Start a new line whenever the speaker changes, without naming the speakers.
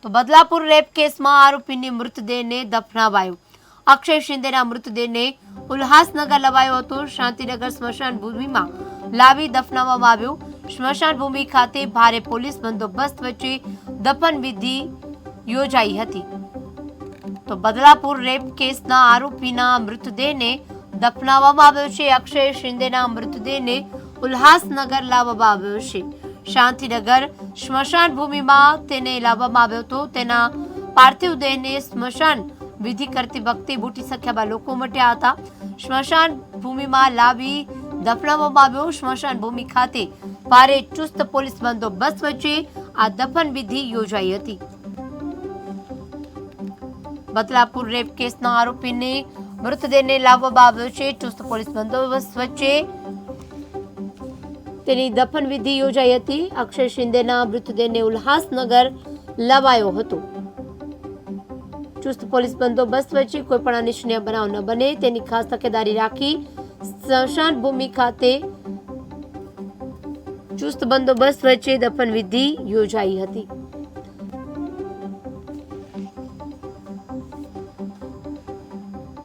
તો બદલાપુર રેપ કેસમાં આરોપીની મૃતદેહને દફનાવાયો. અક્ષય શિંદેના મૃતદેહને ઉલ્હાસનગર લવાયો હતો. શાંતિનગર સ્મશાન ભૂમિમાં લાવી દફનાવવામાં આવ્યો. સ્મશાન ભૂમિ ખાતે ભારે પોલીસ બંદોબસ્ત વચ્ચે દફન વિધિ યોજાઈ હતી. તો બદલાપુર રેપ કેસના આરોપીના મૃતદેહને દફનાવવામાં આવ્યો છે. અક્ષય શિંદેના મૃતદેહને ઉલ્હાસનગર લાવવામાં આવ્યો છે. શાંતિનગર સ્મશાન ભૂમિમાં તેને લાવવામાં આવ્યો હતો. તેના પાર્થિવ દેહને સ્મશાન વિધિ કરતી વખતે મોટી સંખ્યામાં લોકો ઉમટ્યા હતા. સ્મશાન ભૂમિમાં લાવી દફનાવવામાં આવ્યો. સ્મશાન ભૂમિ ખાતે ભારે ચુસ્ત પોલીસ બંદોબસ્ત વચ્ચે આ દફન વિધિ યોજાઈ હતી. બદલાપુર રેપ કેસના આરોપીને મૃતદેહને લાવવામાં આવ્યો છે. ચુસ્ત પોલીસ બંદોબસ્ત વચ્ચે તેની દફન વિધિ યોજાઈ હતી. અક્ષય શિંદેના મૃતદેહને ઉલ્હાસનગર લવાયો હતો. ચુસ્ત પોલીસ બંદોબસ્ત વચ્ચે કોઈ પણ અનિચ્છનીય બનાવ ન બને તેની ખાસ તકેદારી રાખી સ્મશાન ભૂમિ ખાતે ચુસ્ત બંદોબસ્ત વચ્ચે દફન વિધિ યોજાઈ હતી.